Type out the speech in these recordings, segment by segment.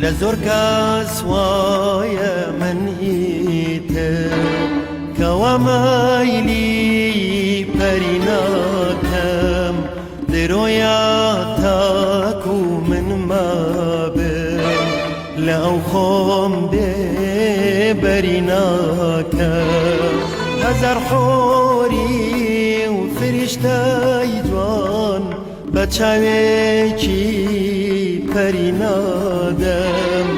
لزور کەس وایە من ئیتر کەوا مایلی پەری ناکەم درۆیە تاکو من مابم لە ئەو خۆم بێبەری ناکەم هەزار حۆری و فریشتەی جوان بە چاوێکی پەری نادەم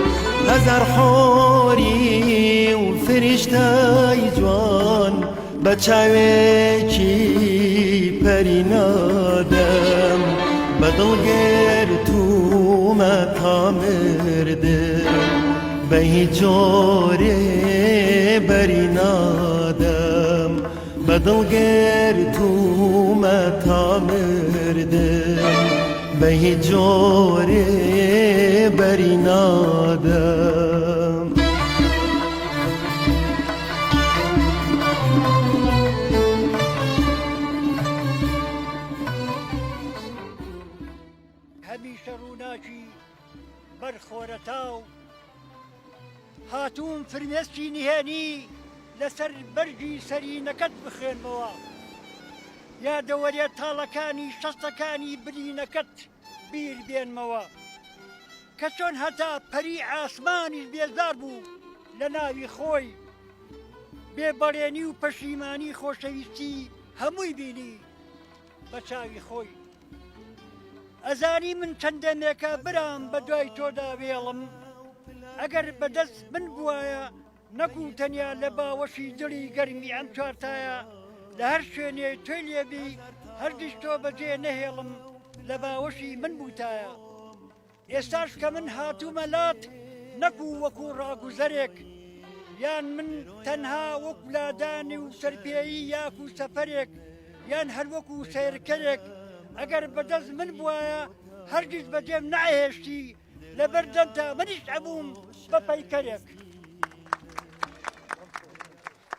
هەزار حۆری و فریشتەی جوان بە چاوێکی پەری نادەم بە دڵگرتومە تا مردم بە هیچ جۆرێ بەری نادەم بە دڵگرتومە تا مردم بە هیچ جۆرێ بەری نادەم هەمیشە ڕووناکی بەرخۆرە تاو هاتووم فرمێسکی نهێنی لەسەر بەرگی سەرینەکەت بخێنمەوە یادەوەرێ تاڵەکانی شەستەکانی برینەکەت بیر بێنمەوە کە چۆن هەتا پەری ئاسمانیش بێزار بوو لە ناوی خۆی بێبەڕێنی و پەشیمانی خۆشەویستی هەمووی بینی بە چاوی خۆی ئەزانی من چەندەمێکە برام بە دوای تۆدا وێڵم ئەگەر بەدەست من بووایە نەکوو تەنیا لە باوەشی دڵی گەرمی ئەم چوارتایە لە هەر شوێنێ توێ لێبی هەرگیز تۆ بەجێ نەهێڵم لە باوەشی من بووتایە ئێستاش کە من هاتوومە لات نەکوو وەکوو ڕاگوزەرێک یان من تەنها وەکو لادانی و سەرپێیی یاک و سەفەرێک یان هەر وەکو سیرکەرێک ئەگەر بەدەست من بووایە هەرگیز بەجێم نەهێشتی لەبەر دەمتا منیش ئەبووم بە پەیکەرێک